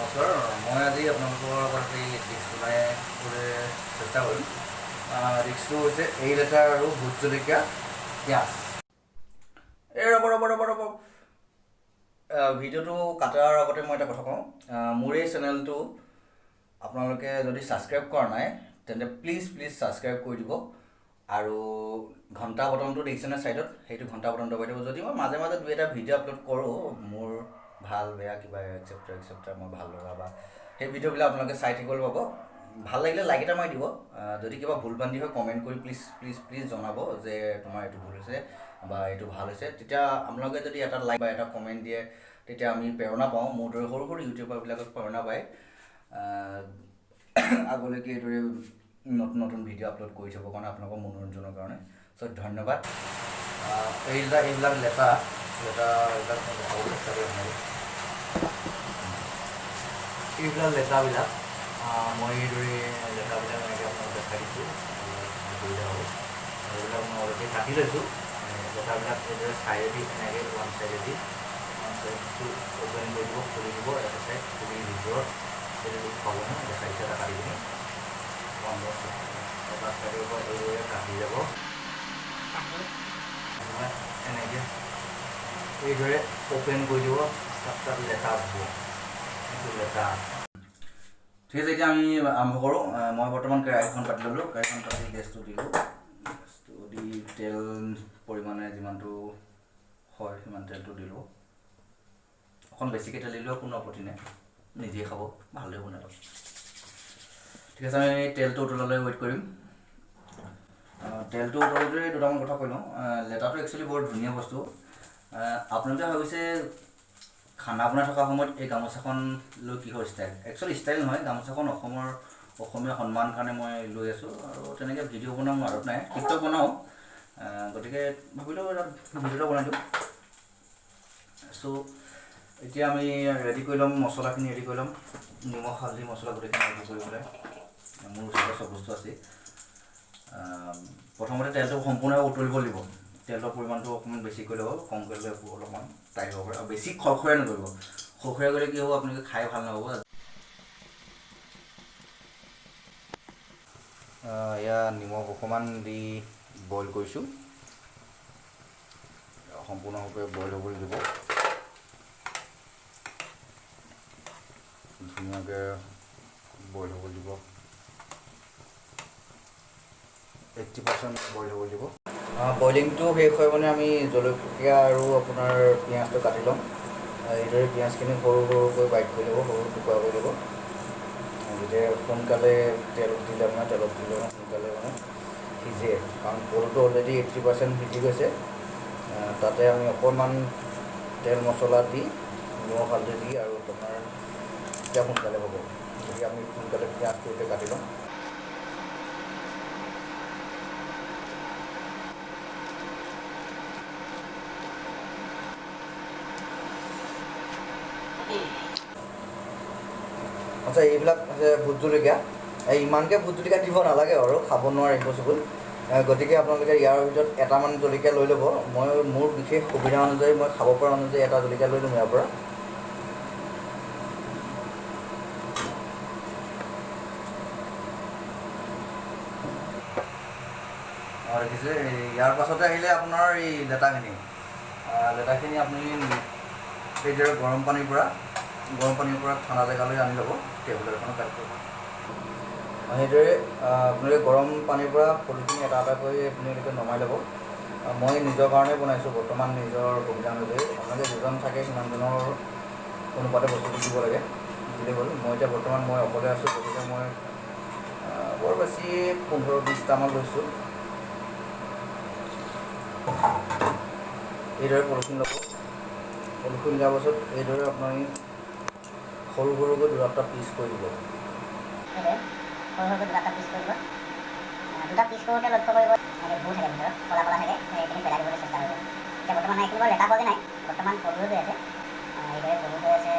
নমস্কাৰ মই আজি আপোনালোকৰ আগত এই ডিছ বনাবলৈ চেষ্টা কৰিম ডিছটো হৈছে এই লেটাৰ আৰু ভোট জলকীয়া পিঁয়াজ এই ৰ'ব ভিডিঅ'টো কাটাৰ আগতে মই এটা কথা কওঁ মোৰ এই চেনেলটো আপোনালোকে যদি ছাবস্ক্ৰাইব কৰা নাই তেন্তে প্লিজ ছাবস্ক্ৰাইব কৰি দিব আৰু ঘণ্টা বটনটো দেখিছেনে ছাইডত সেইটো ঘণ্টা বটন দবাই দিব যদি মই মাজে মাজে দুই এটা ভিডিঅ' আপলোড কৰোঁ মোৰ ভাল বেয়া কিবা একচেপ্টাৰ মই ভাল লগা বা সেই ভিডিঅ'বিলাক আপোনালোকে চাই থাকিবলৈ পাব ভাল লাগিলে লাইক এটা মাৰি দিব যদি কিবা ভুল ভ্ৰান্তি হয় কমেণ্ট কৰি প্লিজ জনাব যে তোমাৰ এইটো ভুল হৈছে বা এইটো ভাল হৈছে তেতিয়া আপোনালোকে যদি এটা লাইক বা এটা কমেণ্ট দিয়ে তেতিয়া আমি প্ৰেৰণা পাওঁ মোৰ দৰে সৰু ইউটিউবাৰবিলাকক প্ৰেৰণা পায় আগলৈকে এইদৰে নতুন ভিডিঅ' আপলোড কৰি থ'বৰ কাৰণে আপোনালোকৰ মনোৰঞ্জনৰ কাৰণে চ' ধন্যবাদ এইবিলাক লেটা এইবিলাক লেটাবিলাক মই এইদৰে লেটাবিলাক এনেকৈ আপোনাক দেখাই দিছোঁ সুবিধা হ'ব এইবিলাক মই অলৰেডি কাটি লৈছোঁ লেটাবিলাক এইদৰে ছাইডেদি এনেকৈ ওৱান ছাইডটো অ'পেন কৰি দিব খুলি দিব এটা ছাইড খুলি ভিতৰত সেইটো পাব নহয় দেখাই দিছে এটা কাটি পিনি এটা ছাইডৰ পৰা এইদৰে কাটি যাব এনেকৈ এইদৰে অ'পেন কৰি দিব তাত লেটা হ'ব এইটো লেটা ঠিক আছে এতিয়া আমি আৰম্ভ কৰোঁ মই বৰ্তমান কেৰাহীখন পাতি ল'লোঁ কেৰাহীখন পাতি গেছটো দিলোঁ গেছটো দি তেল পৰিমাণে যিমানটো হয় সিমান তেলটো দিলোঁ অকণ বেছিকৈ তেল দিলেও কোনো আপত্তি নাই নিজেই খাব ভালেই বনাই লওক ঠিক আছে আমি তেলটো উতলালৈ ৱেইট কৰিম তেলটো উতলোতে দুটামান কথা কৈ লওঁ লেটাটো একচুৱেলি বৰ ধুনীয়া বস্তু আপোনালোকে ভাবিছে খানা বনাই থকা সময়ত এই গামোচাখন লৈ কিহৰ ষ্টাইল একচুৱেলি ষ্টাইল নহয় গামোচাখন অসমীয়া সন্মান কাৰণে মই লৈ আছোঁ আৰু তেনেকৈ ভিডিঅ' বনাওঁ আদত নাই টিকটক বনাওঁ গতিকে ভাবিলোঁ এটা ভিডিঅ'টো বনাই দিওঁ চ' এতিয়া আমি ৰেডি কৰি ল'ম মছলাখিনি ৰেডি কৰি ল'ম নিমখ হালধি মছলা গোটেইখিনি ৰেডি কৰি পেলাই মোৰ ওচৰতে চব বস্তু আছে প্ৰথমতে তেলটো সম্পূৰ্ণভাৱে উতলিব লাগিব তেলৰ পৰিমাণটো অকণমান বেছি কৰি ল'ব কমকৈ ল'লে অলপমান টাইট হ'ব পাৰে আৰু বেছি খৰখৰীয়া নকৰিব খৰখৰীয়া কৰিলে কি হ'ব আপোনালোকে খাই ভাল নহ'ব এয়া নিমখ অকণমান দি বইল কৰিছোঁ সম্পূৰ্ণভাৱে বইল হ'বলৈ দিব ধুনীয়াকৈ বইল হ'ব দিব 80% বইল হ'ব দিব বইলিংটো শেষ হয় মানে আমি জলকীয়া আৰু আপোনাৰ পিঁয়াজটো কাটি ল'ম এইদৰে পিঁয়াজখিনি সৰুকৈ বাইট কৰি ল'ব সৰু টুকুৰা কৰি ল'ব যেতিয়া সোনকালে তেলত দিলে সোনকালে মানে সিজে কাৰণ কলটো অলৰেডি 80% সিজি গৈছে তাতে আমি অকণমান তেল মছলা দি নিমখ হালধি দি আৰু আপোনাৰ তেতিয়া সোনকালে হ'ব গতিকে আমি সোনকালে পিঁয়াজটো এতিয়া কাটি ল'ম আচ্ছা এইবিলাক যে ভোট জলকীয়া ইমানকৈ ভোট জলকীয়া দিব নালাগে আৰু খাব নোৱাৰে ইম্পচিবল গতিকে আপোনালোকে ইয়াৰ ভিতৰত এটামান জলকীয়া লৈ ল'ব মই মোৰ বিশেষ সুবিধা অনুযায়ী মই খাব পৰা অনুযায়ী এটা জলকীয়া লৈ ল'ম ইয়াৰ পৰা দেখিছে ইয়াৰ পাছতে আহিলে আপোনাৰ এই লেটাখিনি আপুনি সেইদৰে গৰম পানীৰ পৰা ঠাণ্ডা জেগালৈ আনি ল'ব টেবুল এখনত কাটি ল'ব সেইদৰে আপোনালোকে গৰম পানীৰ পৰা পলিথিন এটা কৰি আপোনালোকে নমাই ল'ব মই নিজৰ কাৰণে বনাইছোঁ বৰ্তমান নিজৰ সুবিধা অনুযায়ী আপোনালোকে যিজন থাকে সিমানজনৰ অনুপাতে বস্তুটো দিব লাগে দিলেই হ'ল মই এতিয়া বৰ্তমান মই অকলে আছোঁ গতিকে মই বৰ বেছি 15-20টামান লৈছোঁ এইদৰে পলিথিন ল'ব পলিথিন দিয়াৰ পাছত এইদৰে আপুনি সৰুকৈ দুটা পিচ কৰি দিব দুটা পিচ কৰোঁতে লক্ষ্য কৰিব এনেকৈ ভুল থাকে ভিতৰত কলা থাকে সেইখিনি পেলাই দিবলৈ চেষ্টা কৰিব এতিয়া বৰ্তমান এইখিনি বাৰু লেটা পোৱাকৈ নাই বৰ্তমান সৰু হৈ আছে এইদৰে সৰু হৈ আছে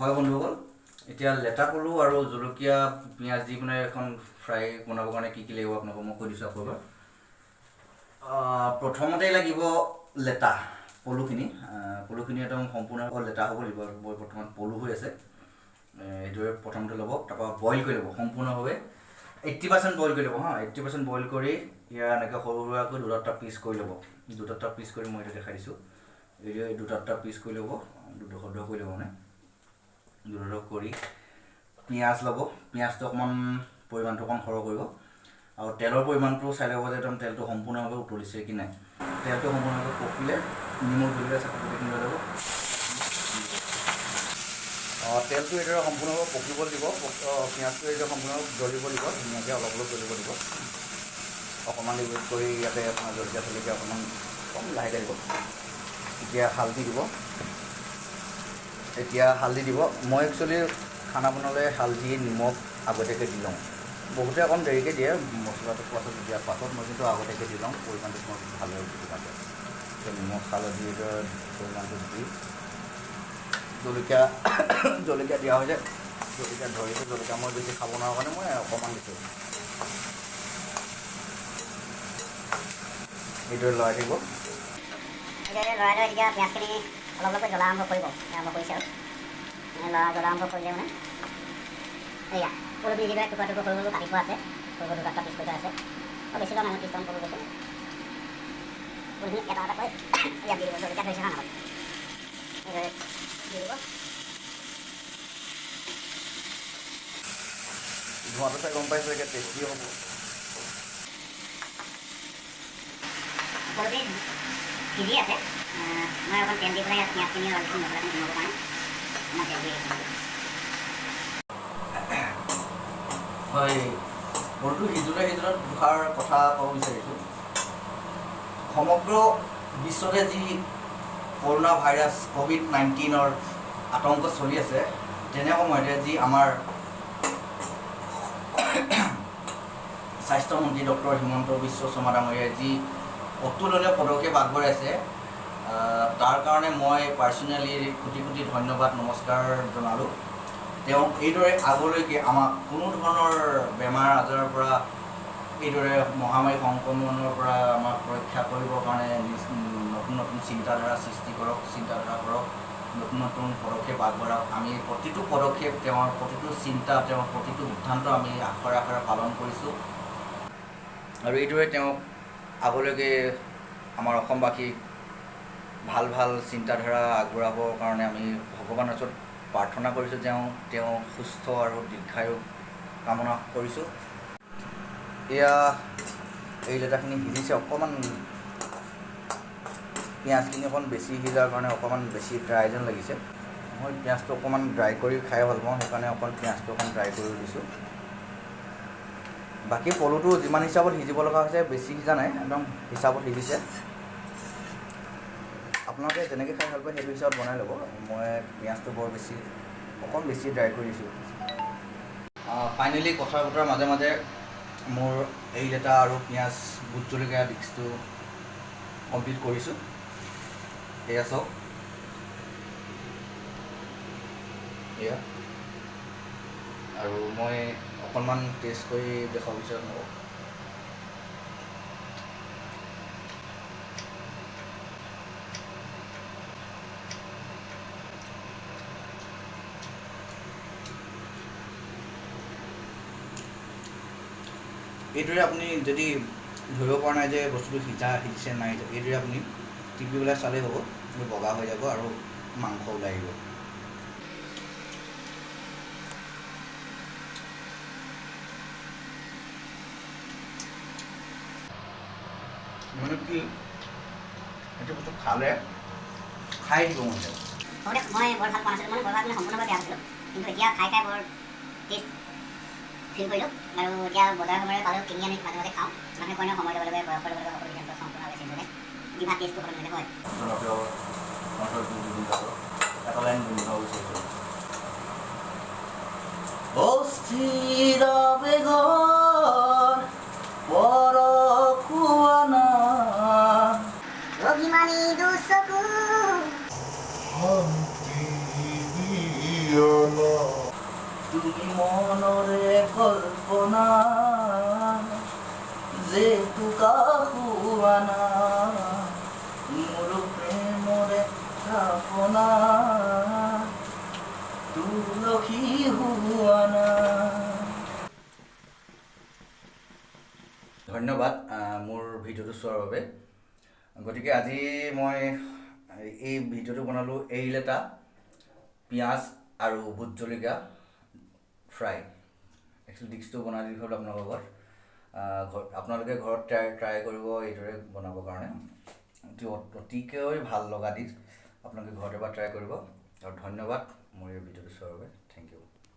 হয় বন্ধুসকল, এতিয়া লেটা পলু আৰু জলকীয়া পিঁয়াজ দি পিনে এখন ফ্ৰাই বনাবৰ কাৰণে কি লাগিব আপোনালোকক মই কৈ দিছোঁ আকৌ এবাৰ। প্ৰথমতেই লাগিব লেটা পলুখিনি একদম সম্পূৰ্ণভাৱে লেটা হ'ব লাগিব। মই বৰ্তমান পলু হৈ আছে, এইদৰে প্ৰথমতে ল'ব, তাৰপৰা বইল কৰি ল'ব সম্পূৰ্ণভাৱে 80% বইল কৰি ল'ব হা। 80% বইল কৰি ইয়াৰ এনেকৈ সৰু সুৰাকৈ দুটা পিচ কৰি ল'ব। দুটা পিচ কৰি মই এতিয়া দেখাই দিছোঁ। এই দুটা পিচ কৰি ল'ব, দুডোখৰ কৰি ল'ব মানে দুডোখৰ কৰি। পিঁয়াজ ল'ব, পিঁয়াজটো অকণমান পৰিমাণটো অকণ সৰহ কৰিব আৰু তেলৰ পৰিমাণটো চাই ল'ব যে একদম তেলটো সম্পূৰ্ণভাৱে উতলিছে কি নাই। তেলটো সম্পূৰ্ণভাৱে পকিলে নিমখ জলকীয়া চাকৰিখিনি লৈ ল'ব। তেলটো এইদৰে সম্পূৰ্ণভাৱে পকিব দিব, পিঁয়াজটো এইদৰে সম্পূৰ্ণভাৱে জ্বলিব দিব, ধুনীয়াকৈ অলপ অলপ জ্বলিব দিব। অকণমান ৱেইট কৰি ইয়াতে আপোনাৰ জলকীয়া চলকীয়া অকণমান লাহেকৈ দিব। এতিয়া হালধি দিব। মই একচুৱেলি খানা বনালে হালধি নিমখ আগতীয়াকৈ দি লওঁ। বহুতে অকণ দেৰিকৈ দিয়ে মছলাটো পাছত দিয়াৰ পাছত, মই কিন্তু আগতীয়াকৈ দি লওঁ। পৰিমাণটো মই ভাল হৈ উঠি থাকে। নিমখ হালধিৰ পৰিমাণটো দি জলকীয়া দিয়া হৈ যায়। জলকীয়া ধৰিছোঁ, জলকীয়া মই বেছি খাব নোৱাৰোঁ কাৰণে মই অকণমান দিছোঁ। এইদৰে লৰাই দিব। লৰাই এতিয়া পিঁয়াজখিনি অলপ অলপকৈ জ্বলা আৰম্ভ কৰিছে আৰু জ্বলা আৰম্ভ কৰিলে মানে এয়া পলুখিনি যিদৰে টুকুৰা টুকুৰ সৰু কাটি থোৱা আছে, সৰু দুটা পিচ কৰি থোৱা আছে। বেছি লোৱা মানুহ 30টামান পলু লৈছে। পলুখিনি এটা এটাকৈ ইয়াত দি দিব, জলকীয়া ধৰিছে নহয় এইদৰে দি দিব। ধোঁৱাটো চাই গম পাইছোঁ এতিয়া টেষ্টি হ'ব। পলুখিনি সিজি আছে। মই অকণ তেল দি পেলাই ইয়াত পিঁয়াজখিনি আৰু মছলাখিনি বনাবৰ কাৰণে অকণমান তেল দি হয়, পলুটো সিজোতে দুষাৰ কথা ক'ব বিচাৰিছোঁ। সমগ্ৰ বিশ্বতে যি কৰোণা ভাইৰাছ COVID-19 আতংক চলি আছে, তেনে সময়তে যি আমাৰ স্বাস্থ্যমন্ত্ৰী ডক্টৰ হিমন্ত বিশ্ব শৰ্মা ডাঙৰীয়াই যি অতুলনীয় পদক্ষেপ আগবঢ়াইছে, তাৰ কাৰণে মই পাৰ্চনেলি কোটি কোটি ধন্যবাদ নমস্কাৰ জনালোঁ। তেওঁ এইদৰে আগলৈকে আমাক কোনো ধৰণৰ বেমাৰ আজাৰৰ পৰা, এইদৰে মহামাৰী সংক্ৰমণৰ পৰা আমাক ৰক্ষা কৰিবৰ কাৰণে নতুন নতুন চিন্তাধাৰা সৃষ্টি কৰক, নতুন নতুন পদক্ষেপ আগবঢ়াওক। আমি প্ৰতিটো পদক্ষেপ, তেওঁৰ প্ৰতিটো চিন্তা, তেওঁৰ প্ৰতিটো সিদ্ধান্ত আমি আখৰে পালন কৰিছোঁ আৰু এইদৰে তেওঁক আগলৈকে আমাৰ অসমবাসীক ভাল ভাল চিন্তাধাৰা আগবঢ়াবৰ কাৰণে আমি ভগৱানৰ ওচৰত প্ৰাৰ্থনা কৰিছোঁ। তেওঁ সুস্থ আৰু দীৰ্ঘায়ু কামনা কৰিছোঁ। এয়া এই লেটাখিনি সিজিছে, অকণমান পিঁয়াজখিনি অকণ বেছি সিজাৰ কাৰণে অকণমান বেছি ড্ৰাই যেন লাগিছে। মই পিঁয়াজটো অকণমান ড্ৰাই কৰি খাই ভাল পাওঁ, সেইকাৰণে অকণ পিঁয়াজটো অকণ ড্ৰাই কৰি দিছোঁ। বাকী পলুটো যিমান হিচাপত সিজিব লগা হৈছে বেছি সিজা নাই, একদম হিচাপত সিজিছে। আপোনালোকে যেনেকৈ খাই ভাল পায় সেইটো হিচাপত বনাই ল'ব। মই পিঁয়াজটো অকণ বেছি ড্ৰাই কৰি দিছোঁ। ফাইনেলি কথা বতৰাৰ মাজে মাজে মোৰ এই লেটা আৰু পিঁয়াজ ভোট জলকীয়া ডিছটো কমপ্লিট কৰিছোঁ। এয়া চাওক, এয়া আৰু মই অকণমান টেষ্ট কৰি দেখাব বিচাৰোঁ নহ'ব। এইদৰে আপুনি যদি ধৰিব পৰা নাই যে বস্তুটো সিজিছে নাই, এইদৰে আপুনি টিপি পেলাই চালেই হ'ব, বগা হৈ যাব আৰু মাংস ওলাই আহিব। মানে কি, এইটো বস্তু খালে খাই দিব মন যায়। মই বৰ ভাল পোৱা নাছিলোঁ, বৰ ভাল সম্পূৰ্ণভাৱে বেয়া পাইছিলোঁ, কিন্তু এতিয়া খাই বৰ টেষ্ট ফিল কৰিলোঁ। আৰু এতিয়া বজাৰ সময়ত পালেও কিনি আনি মাজে মাজে খাওঁ। মানুহে কয় ন, সময় ল'ব লাগে, বয়সৰ লগে লগে সকলো সিদ্ধান্ত সম্পূৰ্ণভাৱে চেঞ্জ হৈ যায়। জিভা টেষ্টটো সলনি হৈ যায়। এটা লাইন গুণগাব বিচাৰিছোঁ। অস্থিৰ বেগৰ পৰখুৱানা অভিমানী দুচকু শান্তি দিয় তুমি মনৰে কল্পনা যে কাহুৱানা মোৰ প্ৰেমৰে থাপনা তুলসী হুৱানা। ধন্যবাদ মোৰ ভিডিঅ'টো চোৱাৰ বাবে। গতিকে আজি মই এই ভিডিঅ'টো বনালোঁ এৰিলেটা, পিঁয়াজ আৰু ভোট জলকীয়া ফ্ৰাই। একচুৱেলি ডিছটো বনাই দি হ'ল আপোনালোকৰ ঘৰত। আপোনালোকে ঘৰত ট্ৰাই কৰিব এইদৰে বনাবৰ কাৰণে। অতিকৈ ভাল লগা ডিছ। আপোনালোকে ঘৰত এবাৰ ট্ৰাই কৰিব। আৰু ধন্যবাদ মোৰ এই ভিডিঅ'টো চোৱাৰ বাবে।